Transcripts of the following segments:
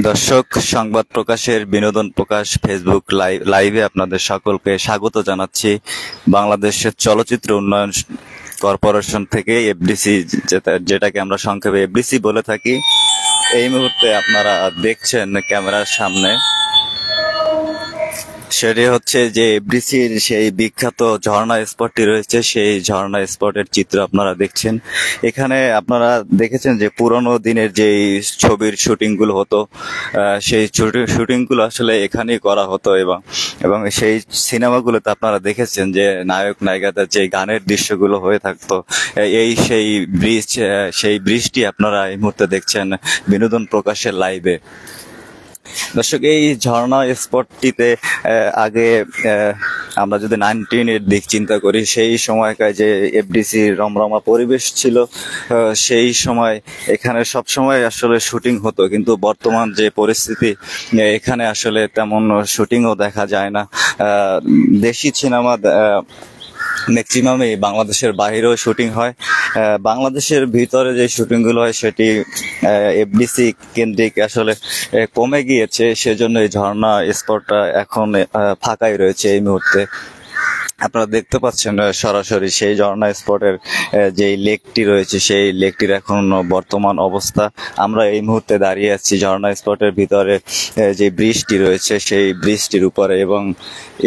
দর্শক, সংবাদ প্রকাশের বিনোদন প্রকাশ ফেসবুক লাইভে আপনাদের সকলকে স্বাগত জানাচ্ছি। বাংলাদেশের চলচ্চিত্র উন্নয়ন কর্পোরেশন থেকে এফডিসি, যেটাকে আমরা সংক্ষেপে এফডিসি বলে থাকি। এই মুহূর্তে আপনারা দেখছেন ক্যামেরার সামনে, সেটি হচ্ছে যে এফডিসির সেই বিখ্যাত ঝর্ণা স্পটটি রয়েছে, সেই ঝর্ণা স্পটের চিত্র আপনারা দেখছেন। এখানে আপনারা দেখেছেন যে পুরনো দিনের যে ছবির শুটিংগুলো হতো, সেই শুটিংগুলো আসলে এখানেই করা হতো এবং সেই সিনেমাগুলোতে আপনারা দেখেছেন যে নায়ক নায়িকাদের যে গানের দৃশ্যগুলো হয়ে থাকতো। সেই ব্রিজটি আপনারা এই মুহূর্তে দেখছেন বিনোদন প্রকাশের লাইভে। দর্শক, এই ঝর্ণা স্পটটিতে আগে আমরা যদি 19-এর দিক চিন্তা করি, সেই সময়কার যে এফডিসি রমরমা পরিবেশ ছিল, সেই সময় এখানে সব সময় আসলে শুটিং হতো। কিন্তু বর্তমান যে পরিস্থিতি, এখানে আসলে তেমন শুটিংও দেখা যায় না। দেশি সিনেমা ম্যাক্সিমামই বাংলাদেশের বাইরেও শুটিং হয়। বাংলাদেশের ভিতরে যে শুটিংগুলো হয় সেটি এফডিসি কেন্দ্রিক আসলে কমে গিয়েছে। সেজন্য এই ঝর্ণা স্পটটা এখন ফাঁকাই রয়েছে এই মুহূর্তে। আপনারা দেখতে পাচ্ছেন সরাসরি সেই ঝর্ণা স্পটের যে লেকটি রয়েছে, সেই লেকটির এখন বর্তমান অবস্থা। আমরা এই মুহূর্তে দাঁড়িয়ে আছি ঝর্ণা স্পটের ভিতরে যে ব্রিজটি রয়েছে সেই ব্রিজটির উপরে, এবং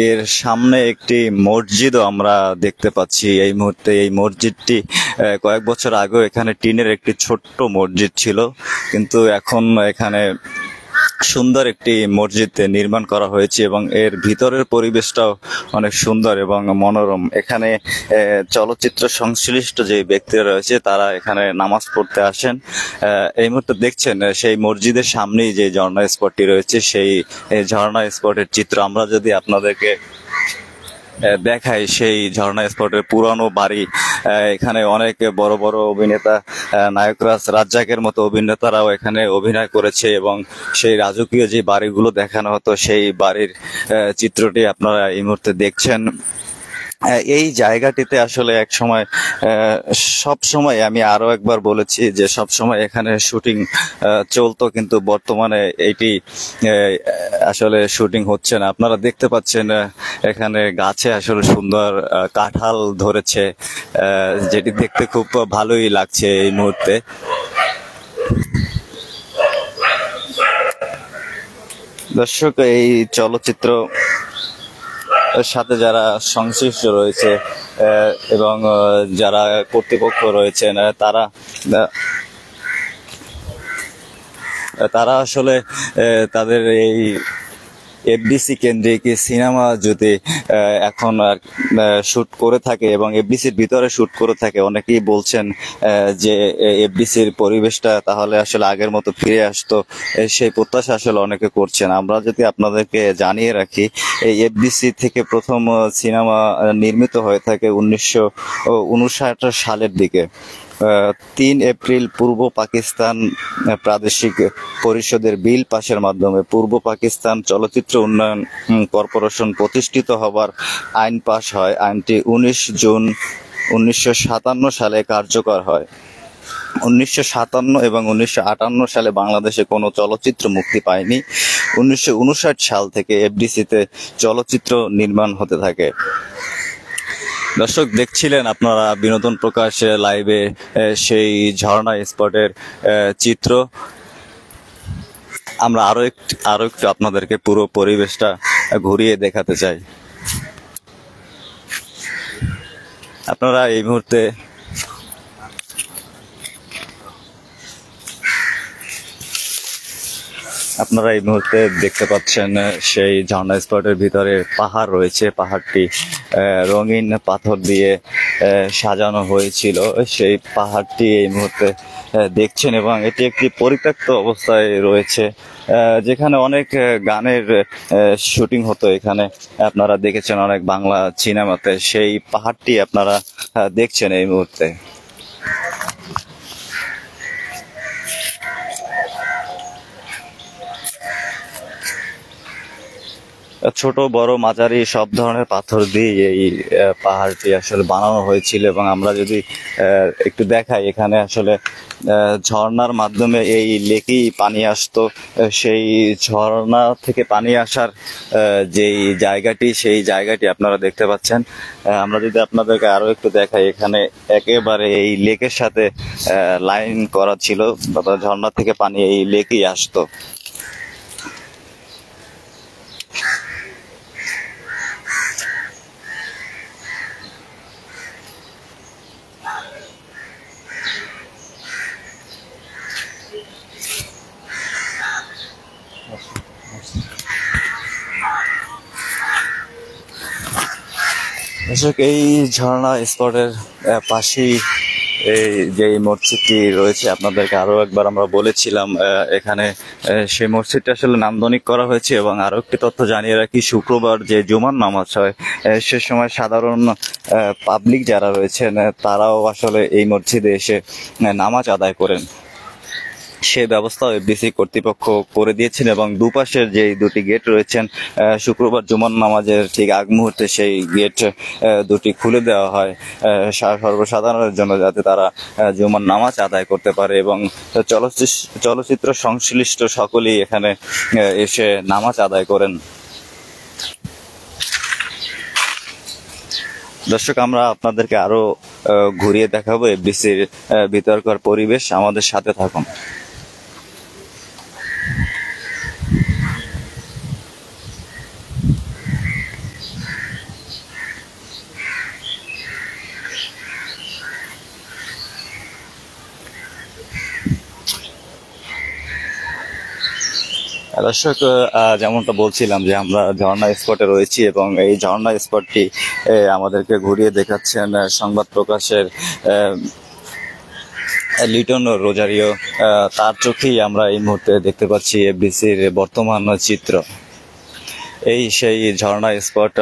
এর সামনে একটি মসজিদও আমরা দেখতে পাচ্ছি এই মুহূর্তে। এই মসজিদটি কয়েক বছর আগেও এখানে টিনের একটি ছোট্ট মসজিদ ছিল, কিন্তু এখন এখানে সুন্দর একটি মসজিদ নির্মাণ করা হয়েছে এবং এর ভিতরের পরিবেশটাও অনেক সুন্দর এবং মনোরম। এখানে চলচ্চিত্র সংশ্লিষ্ট যে ব্যক্তিরা রয়েছে তারা এখানে নামাজ পড়তে আসেন। এই মুহূর্তে দেখছেন সেই মসজিদের সামনেই যে ঝর্ণা স্পটটি রয়েছে, সেই ঝর্ণা স্পটের চিত্র আমরা যদি আপনাদেরকে দেখাই, সেই ঝর্ণা স্পটের পুরানো বাড়ি। এখানে অনেক বড় বড় অভিনেতা, নায়করাজ রাজ্জাকের মতো অভিনেতারাও এখানে অভিনয় করেছে, এবং সেই রাজকীয় যে বাড়িগুলো দেখানো হতো সেই বাড়ির চিত্রটি আপনারা এই মুহূর্তে দেখছেন। এই জায়গাটিতে আসলে এক সময়, সব সময় আমি আরো একবার বলেছি যে সব সময় এখানে শুটিং চলতো, কিন্তু বর্তমানে এটি আসলে শুটিং হচ্ছে না। আপনারা দেখতে পাচ্ছেন এখানে গাছে আসলে সুন্দর কাঁঠাল ধরেছে, যেটি দেখতে খুব ভালোই লাগছে এই মুহূর্তে। দর্শক, এই চলচ্চিত্র সাথে যারা সংশ্লিষ্ট রয়েছে এবং যারা কর্তৃপক্ষ রয়েছেন, তারা আসলে তাদের এই এফডিসি কেন্দ্রিক সিনেমা যদি এখন শুট করে থাকে এবং এফডিসির ভিতরে শুট করে থাকে, অনেকেই বলছেন যে এফডিসির পরিবেশটা তাহলে আসলে আগের মতো ফিরে আসতো, সেই প্রত্যাশা আসলে অনেকে করছেন। আমরা যদি আপনাদেরকে জানিয়ে রাখি, এই এফডিসি থেকে প্রথম সিনেমা নির্মিত হয়ে থাকে 1959 সালের দিকে। 3 এপ্রিল পূর্ব পাকিস্তান প্রাদেশিক পরিষদের বিল পাশের মাধ্যমে পূর্ব পাকিস্তান চলচ্চিত্র উন্নয়ন কর্পোরেশন প্রতিষ্ঠিত হবার আইন পাশ হয়। আইনটি 19 জুন 1957 সালে কার্যকর হয়। 1957 এবং 1958 সালে বাংলাদেশে কোনো চলচ্চিত্র মুক্তি পায়নি। 1959 সাল থেকে এফডিসিতে চলচ্চিত্র নির্মাণ হতে থাকে। দর্শক, দেখছিলেন আপনারা বিনোদন প্রকাশ লাইভে সেই ঝর্ণা স্পটের চিত্র। আমরা আরো একটু আপনাদেরকে পুরো পরিবেশটা ঘুরিয়ে দেখাতে চাই। আপনারা এই মুহূর্তে দেখতে পাচ্ছেন সেই ঝর্ণা স্পটের ভিতরে পাহাড় রয়েছে। পাহাড়টি রঙিন পাথর দিয়ে সাজানো হয়েছিল। সেই পাহাড়টি এই মুহূর্তে দেখছেন এবং এটি একটি পরিত্যক্ত অবস্থায় রয়েছে, যেখানে অনেক গানের শুটিং হতো। এখানে আপনারা দেখেছেন অনেক বাংলা সিনেমাতে। সেই পাহাড়টি আপনারা দেখছেন এই মুহূর্তে। ছোট বড় মাঝারি সব ধরনের পাথর দিয়ে এই পাহাড়টি আসলে বানানো হয়েছিল। এবং আমরা যদি একটু দেখাই, এখানে আসলে ঝর্ণার মাধ্যমে এই লেকেই পানি আসতো। সেই ঝর্ণা থেকে পানি আসার যেই জায়গাটি, সেই জায়গাটি আপনারা দেখতে পাচ্ছেন। আমরা যদি আপনাদেরকে আরো একটু দেখাই, এখানে একেবারে এই লেকের সাথে লাইন করা ছিল, ঝর্ণা থেকে পানি এই লেকেই আসতো। দর্শক, এই ঝর্ণা স্পটের পাশেই এই যে মসজিদটি রয়েছে, আপনাদেরকে আরো একবার আমরা বলেছিলাম এখানে সেই মসজিদটা আসলে নান্দনিক করা হয়েছে। এবং আরো একটি তথ্য জানিয়ে রাখি, শুক্রবার যে জুমার নামাজ হয় সে সময় সাধারণ পাবলিক যারা রয়েছেন তারাও আসলে এই মসজিদে এসে নামাজ আদায় করেন। সে ব্যবস্থাও এফডিসি কর্তৃপক্ষ করে দিয়েছেন। এবং দুপাশের যে দুটি গেট রয়েছেন, শুক্রবার জুমার নামাজের ঠিক আগ মুহূর্তে সেই গেট দুটি খুলে দেওয়া হয় সর্বসাধারণের জন্য, যাতে তারা জুমার নামাজ আদায় করতে পারে। এবং চলচ্চিত্র সংশ্লিষ্ট সকলেই এখানে এসে নামাজ আদায় করেন। দর্শক, আমরা আপনাদেরকে আরো ঘুরিয়ে দেখাবো এফডিসির ভিতরকার পরিবেশ। আমাদের সাথে থাকুন। দর্শক, যেমনটা বলছিলাম যে আমরা ঝর্ণা স্পটে রয়েছি, এবং এই ঝর্ণা স্পটটি আমাদেরকে ঘুরিয়ে দেখাচ্ছেন সংবাদ প্রকাশের লিটন রোজারিও। তার চোখেই আমরা এই মুহূর্তে দেখতে পাচ্ছি এফডিসির বর্তমান চিত্র। এই সেই ঝর্ণা স্পট।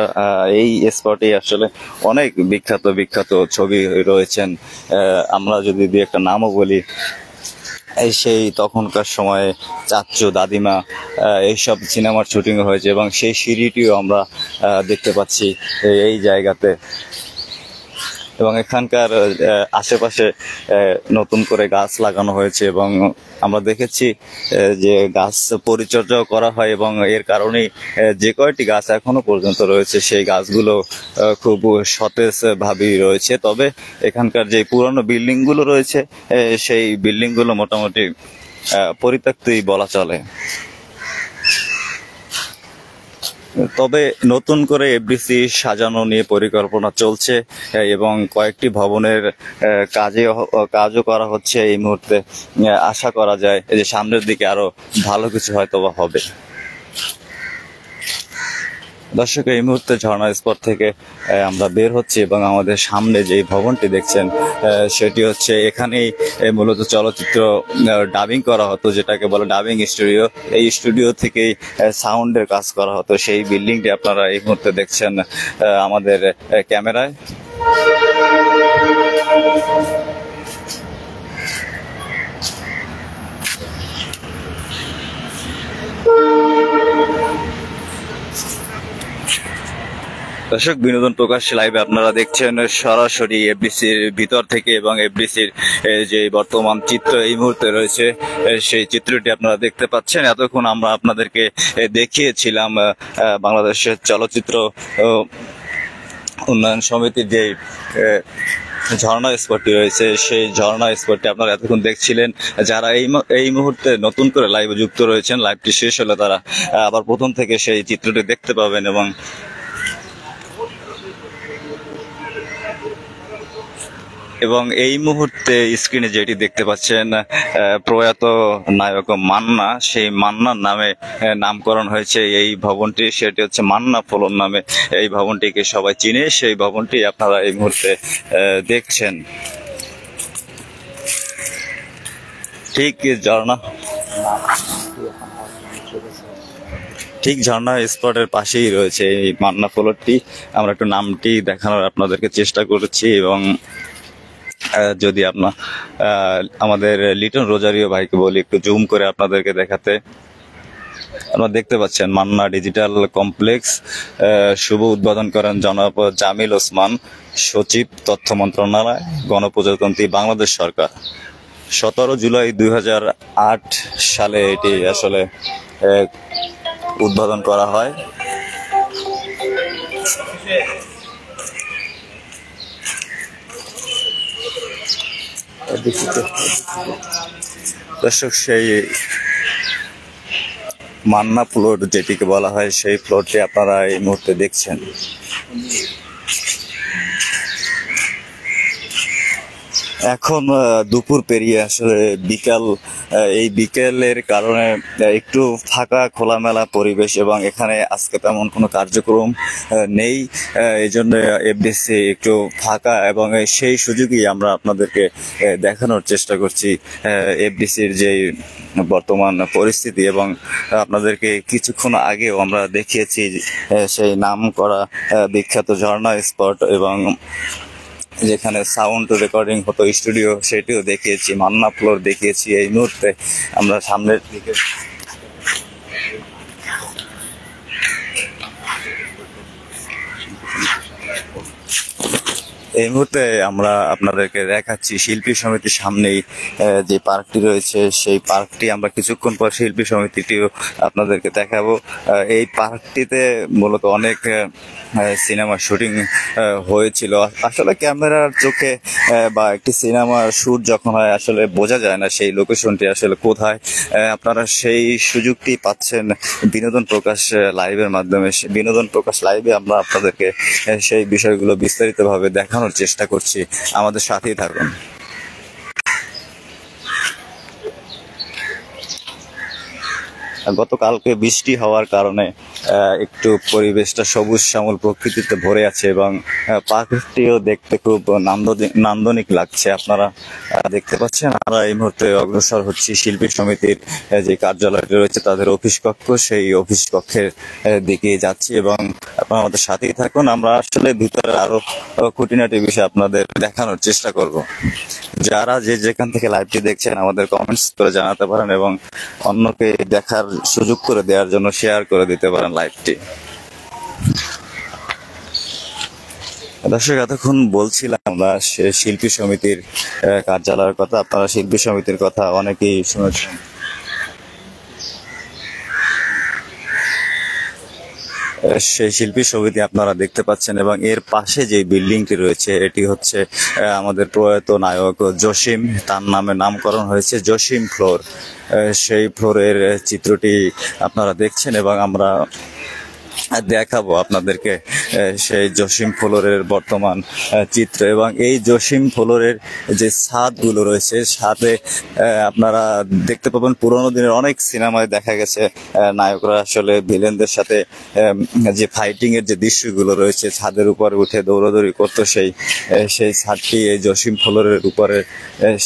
এই স্পটে আসলে অনেক বিখ্যাত বিখ্যাত ছবি রয়েছেন। আমরা যদি দুই একটা নামও বলি, এই সেই তখনকার সময়ে চাচ্চু দাদিমা এইসব সিনেমার শুটিং হয়েছে। এবং সেই সিঁড়িটিও আমরা দেখতে পাচ্ছি এই জায়গাতে। এবং এখানকার আশেপাশে নতুন করে গাছ লাগানো হয়েছে, এবং আমরা দেখেছি যে গাছ পরিচর্যাও করা হয়। এবং এর কারণেই যে কয়টি গাছ এখনো পর্যন্ত রয়েছে সেই গাছগুলো খুব সতেজ ভাবেই রয়েছে। তবে এখানকার যে পুরনো বিল্ডিং গুলো রয়েছে সেই বিল্ডিং গুলো মোটামুটি পরিত্যক্তই বলা চলে। তবে নতুন করে এফডিসি সাজানো নিয়ে পরিকল্পনা চলছে, এবং কয়েকটি ভবনের কাজও করা হচ্ছে এই মুহূর্তে। আশা করা যায় যে সামনের দিকে আরো ভালো কিছু হয়তো বা হবে। দর্শক, এই মুহূর্তে ঝর্ণা স্পট থেকে আমরা বের হচ্ছি, এবং আমাদের সামনে যে ভবনটি দেখছেন সেটি হচ্ছে, এখানেই মূলত চলচ্চিত্র ডাবিং করা হতো, যেটাকে বলে ডাবিং স্টুডিও। এই স্টুডিও থেকেই সাউন্ডের কাজ করা হতো। সেই বিল্ডিংটি আপনারা এই মুহূর্তে দেখছেন আমাদের ক্যামেরায়। দর্শক, বিনোদন প্রকাশ লাইভে আপনারা দেখছেন সরাসরি এফডিসির ভিতর থেকে, এবং এফডিসির যে বর্তমান চিত্র এই মুহূর্তে রয়েছে সেই চিত্রটি আপনারা দেখতে পাচ্ছেন। এতক্ষণ আমরা আপনাদেরকে দেখিয়েছিলাম বাংলাদেশের চলচ্চিত্র উন্নয়ন সমিতির যে ঝর্ণা স্পটটি রয়েছে, সেই ঝর্ণা স্পটটি আপনারা এতক্ষণ দেখছিলেন। যারা এই মুহূর্তে নতুন করে লাইভে যুক্ত রয়েছেন, লাইভটি শেষ হলে তারা আবার প্রথম থেকে সেই চিত্রটি দেখতে পাবেন। এবং এই মুহূর্তে স্ক্রিনে যেটি দেখতে পাচ্ছেন প্রয়াত নায়ক মান্না, সেই মান্নার নামে নামকরণ হয়েছে এই ভবনটি। সেটি হচ্ছে মান্না ফলন নামে এই ভবনটিকে সবাই চিনে। সেই ভবনটি আপনারা এই মুহূর্তে দেখছেন। ঠিক ঝর্ণা স্পটের পাশেই রয়েছে এই মান্না ফ্লোরটি। আমরা একটু নামটি দেখানোর আপনাদেরকে চেষ্টা করেছি, এবং যদি আমাদের লিটন রোজারিও ভাইকে বলি একটু জুম করে আপনাদেরকে দেখাতে। আপনারা দেখতে পাচ্ছেন মান্না ডিজিটাল কমপ্লেক্স শুভ উদ্বোধন করেন জনাব জামিল ওসমান, সচিব, তথ্য মন্ত্রণালয়, গণপ্রজাতন্ত্রী বাংলাদেশ সরকার। 17 জুলাই 2008 সালে এটি আসলে উদ্বোধন করা হয়। দর্শক, সেই মান্না ফ্লোর যেটিকে বলা হয় সেই ফ্লোরটি আপনারা এই মুহূর্তে দেখছেন। এখন দুপুর পেরিয়ে আসলে বিকাল, এই বিকেলের কারণে একটু ফাঁকা খোলামেলা পরিবেশ এবং এখানে আজকে তেমন কোনো কার্যক্রম নেই, এই জন্য এফডিসি একটু ফাঁকা এবং সেই সুযোগই আমরা আপনাদেরকে দেখানোর চেষ্টা করছি এফডিসির যে বর্তমান পরিস্থিতি। এবং আপনাদেরকে কিছুক্ষণ আগেও আমরা দেখিয়েছি সেই নাম করা বিখ্যাত ঝর্ণা স্পট এবং যেখানে সাউন্ড রেকর্ডিং হতো স্টুডিও, সেটিও দেখিয়েছি, মান্না ফ্লোর দেখিয়েছি। এই মুহূর্তে আমরা সামনের দিকে আমরা আপনাদেরকে দেখাচ্ছি শিল্পী সমিতির সামনেই যে পার্কটি রয়েছে, সেই পার্কটি আমরা কিছুক্ষণ পর শিল্পী সমিতিটিও আপনাদেরকে দেখাবো। এই পার্কটিতে মূলত অনেক সিনেমার শুটিং হয়েছিল। আসলে ক্যামেরার চোখে বা একটি সিনেমার শুট যখন হয় আসলে বোঝা যায় না সেই লোকেশনটি আসলে কোথায়। আপনারা সেই সুযোগটি পাচ্ছেন বিনোদন প্রকাশ লাইভের মাধ্যমে। বিনোদন প্রকাশ লাইভে আমরা আপনাদেরকে সেই বিষয়গুলো বিস্তারিতভাবে দেখানোর চেষ্টা করছি, আমাদের সাথেই থাকুন। গতকালকে বৃষ্টি হওয়ার কারণে একটু পরিবেশটা সবুজ শ্যামল প্রকৃতিতে ভরে আছে এবং পার্কটিও দেখতে খুব নান্দনিক লাগছে। আপনারা দেখতে পাচ্ছেন। আমরা এই মুহূর্তে অগ্রসর হচ্ছি শিল্পী সমিতির যে কার্যালয়টি রয়েছে তাদের অফিস কক্ষ, সেই অফিস কক্ষের দিকে যাচ্ছি এবং আপনারা আমাদের সাথেই থাকুন। আমরা আসলে ভিতরে আরো খুঁটিনাটি বিষয় আপনাদের দেখানোর চেষ্টা করব। যারা যেখান থেকে লাইভটি দেখছেন আমাদের কমেন্টস করে জানাতে পারেন এবং অন্যকে দেখার সুযোগ করে দেওয়ার জন্য শেয়ার করে দিতে পারেন লাইভটি। দর্শক, এতক্ষণ বলছিলাম আমরা শিল্পী সমিতির কার্যালয়ের কথা। আপনারা শিল্পী সমিতির কথা অনেকেই শুনেছেন। সেই শিল্পী সমিতি আপনারা দেখতে পাচ্ছেন এবং এর পাশে যে বিল্ডিংটি রয়েছে এটি হচ্ছে আমাদের প্রয়াত নায়ক জসিম, তার নামে নামকরণ হয়েছে জসিম ফ্লোর। সেই ফ্লোরের চিত্রটি আপনারা দেখছেন এবং আমরা দেখাবো আপনাদেরকে সেই জসিম ফ্লোরের বর্তমান চিত্র। এবং এই জসিম ফ্লোরের যে ছাদগুলো রয়েছে, ছাদে আপনারা দেখতে পাবেন পুরোনো দিনের অনেক সিনেমায় দেখা গেছে নায়করা আসলে ভিলেনদের সাথে যে ফাইটিং এর যে দৃশ্যগুলো রয়েছে ছাদের উপরে উঠে দৌড়াদৌড়ি করতো, সেই ছাদটি এই জসিম ফ্লোরের উপরে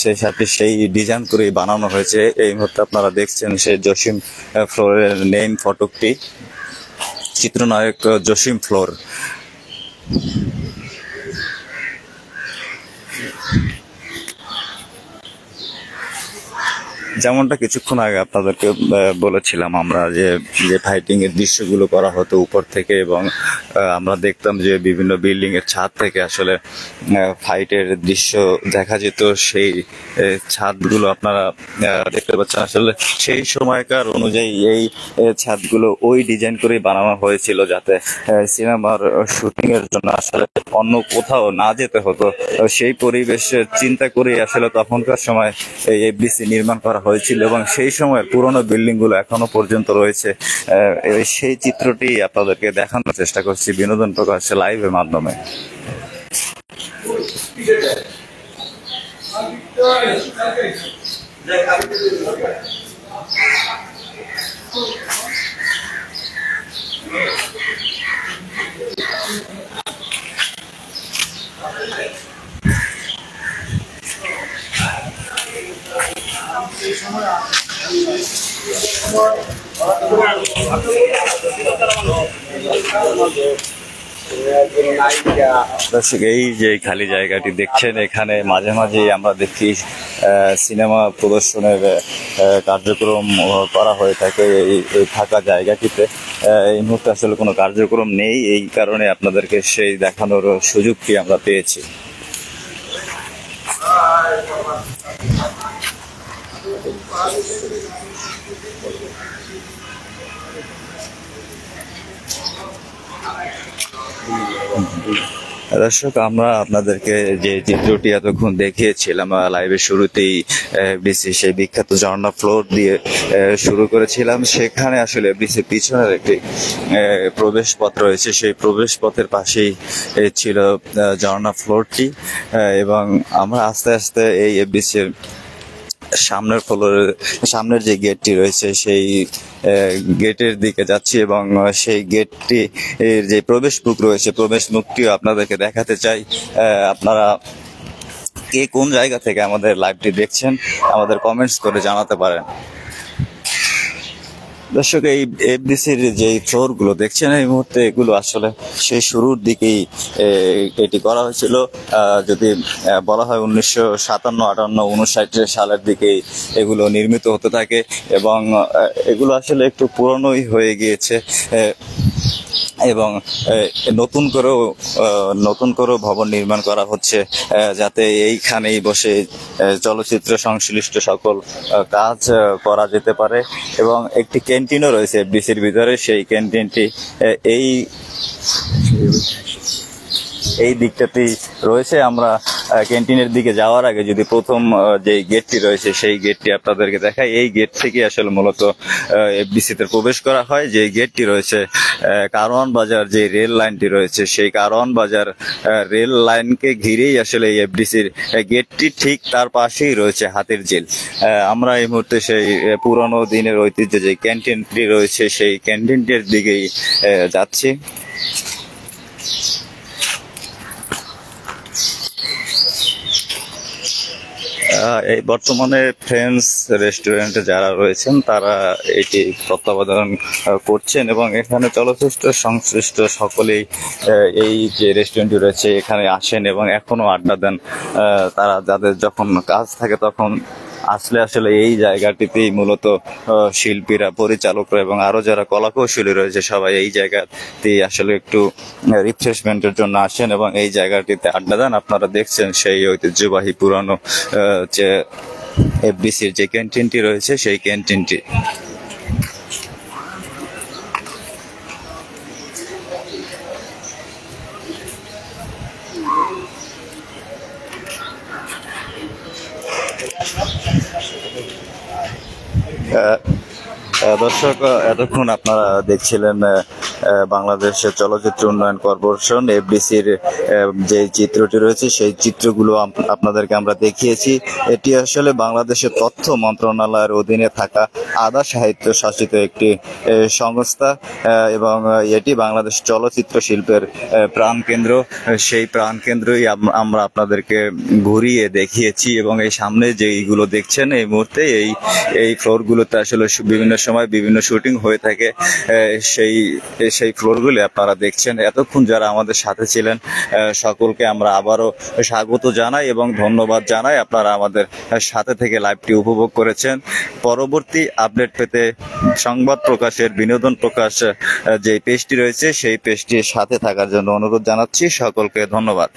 সেই ছাদটি সেই ডিজাইন করেই বানানো হয়েছে। এই মুহূর্তে আপনারা দেখছেন সেই জসিম ফ্লোরের নেম ফটকটি, চিত্রনায়ক জসিম ফ্লোর। যেমনটা কিছুক্ষণ আগে আপনাদেরকে বলেছিলাম আমরা যে ফাইটিং এর দৃশ্যগুলো করা হতো উপর থেকে এবং আমরা দেখতাম যে বিভিন্ন বিল্ডিং এর ছাদ থেকে আসলে ফাইটের দৃশ্য দেখা যেত। সেই ছাদগুলো আপনারা দেখতে পাচ্ছেন। আসলে সেই সময়কার অনুযায়ী এই ছাদগুলো ওই ডিজাইন করেই বানানো হয়েছিল যাতে সিনেমার শুটিং এর জন্য আসলে অন্য কোথাও না যেতে হতো। সেই পরিবেশ চিন্তা করে আসলে তখনকার সময় এই এফডিসি নির্মাণ করা হয়েছিল এবং সেই সময়ের পুরনো বিল্ডিং গুলো এখনো পর্যন্ত রয়েছে। সেই চিত্রটি আপনাদেরকে দেখানোর চেষ্টা করছি বিনোদন প্রকাশ লাইভের মাধ্যমে। দর্শক, এই যে খালি জায়গাটি দেখছেন, এখানে মাঝে মাঝে আমরা দেখি সিনেমা প্রদর্শনের কার্যক্রম করা হয়ে থাকে এই ফাঁকা জায়গাটিতে। এই মুহূর্তে আসলে কোনো কার্যক্রম নেই, এই কারণে আপনাদেরকে সেই দেখানোর সুযোগটি আমরা পেয়েছি। দর্শক, আমরা আপনাদেরকে যে চিত্রটি এতক্ষণ দেখিয়েছিলাম লাইভের শুরুতেই, এফডিসি সেই বিখ্যাত ঝর্ণা ফ্লোর দিয়ে শুরু করেছিলাম। সেখানে আসলে এফডিসির পিছনের একটি প্রবেশ পথ রয়েছে, সেই প্রবেশ পথের পাশেই ছিল ঝর্ণা ফ্লোরটি, এবং আমরা আস্তে আস্তে এই এফডিসির সামনের যে গেটটি রয়েছে সেই গেটের দিকে যাচ্ছি, এবং সেই গেটটি এর যে প্রবেশ মুখ রয়েছে, প্রবেশ মুখটিও আপনাদেরকে দেখাতে চাই। আপনারা কে কোন জায়গা থেকে আমাদের লাইভটি দেখছেন আমাদের কমেন্টস করে জানাতে পারেন। দর্শক, এই এফডিসির যে ফ্লোর গুলো দেখছেন এই মুহূর্তে, এগুলো আসলে সেই শুরুর দিকেই এটি করা হয়েছিল। যদি বলা হয় 1957-58-59 সালের দিকেই এগুলো নির্মিত হতে থাকে, এবং এগুলো আসলে একটু পুরনোই হয়ে গিয়েছে, এবং নতুন করেও ভবন নির্মাণ করা হচ্ছে, যাতে এইখানেই বসে চলচ্চিত্র সংশ্লিষ্ট সকল কাজ করা যেতে পারে। এবং একটি ক্যান্টিনও রয়েছে এফডিসির ভিতরে, সেই ক্যান্টিনটি এই দিকটাতেই রয়েছে। আমরা ক্যান্টিনের দিকে যাওয়ার আগে যদি প্রথম যে গেটটি রয়েছে সেই গেটটি আপনাদেরকে দেখাই। এই গেট থেকে আসলে মূলত এফডিসিতে প্রবেশ করা হয়। যে গেটটি রয়েছে কারওয়ান বাজার, যে রেল লাইনটি রয়েছে সেই কারওয়ান বাজার রেল লাইনকে ঘিরেই আসলে এই এফডিসির গেটটি, ঠিক তার পাশেই রয়েছে হাতির ঝিল। আমরা এই মুহূর্তে সেই পুরনো দিনের ঐতিহ্য যে ক্যান্টিনটি রয়েছে সেই ক্যান্টিনটির দিকেই যাচ্ছি। এই বর্তমানে ফ্রেন্ডস রেস্টুরেন্টে যারা রয়েছেন তারা এটি তত্ত্বাবধান করছেন, এবং এখানে চলচ্চিত্র সংশ্লিষ্ট সকলেই এই যে রেস্টুরেন্টটি রয়েছে এখানে আসেন এবং এখনো আড্ডা দেন। তারা যাদের যখন কাজ থাকে তখন আসলে এই জায়গাটিতেই মূলত শিল্পীরা, পরিচালকরা এবং আরো যারা কলাকৌশলী রয়েছে সবাই এই জায়গাতেই আসলে একটু রিফ্রেশমেন্টের জন্য আসেন এবং এই জায়গাটিতে আড্ডা দেন। আপনারা দেখছেন সেই ঐতিহ্যবাহী পুরানো যে এফডিসির যে ক্যান্টিনটি রয়েছে সেই ক্যান্টিনটি। দর্শক, এতক্ষণ আপনারা দেখছিলেন বাংলাদেশের চলচ্চিত্র উন্নয়ন কর্পোরেশন এফডিসির যে চিত্রটি রয়েছে সেই চিত্রগুলো আপনাদেরকে আমরা দেখিয়েছি। এটি আসলে বাংলাদেশের তথ্য মন্ত্রণালয়ের অধীনে থাকা আধা সাহিত্য শাসিত একটি সংস্থা, এবং এটি বাংলাদেশ চলচ্চিত্র শিল্পের প্রাণকেন্দ্র। সেই প্রাণকেন্দ্রই আমরা আপনাদেরকে ঘুরিয়ে দেখিয়েছি, এবং এই সামনে যেইগুলো দেখছেন এই মুহূর্তে এই ফ্লোরগুলোতে আসলে বিভিন্ন সময় বিভিন্ন শুটিং হয়ে থাকে। সেই ফ্লোরগুলি আপনারা দেখছেন। এতক্ষণ যারা আমাদের সাথে ছিলেন সকলকে আমরা আবারও স্বাগত জানাই এবং ধন্যবাদ জানাই। আপনারা আমাদের সাথে থেকে লাইভটি উপভোগ করেছেন। পরবর্তী আপডেট পেতে সংবাদ প্রকাশের, বিনোদন প্রকাশ যে পেজটি রয়েছে সেই পেজটির সাথে থাকার জন্য অনুরোধ জানাচ্ছি। সকলকে ধন্যবাদ।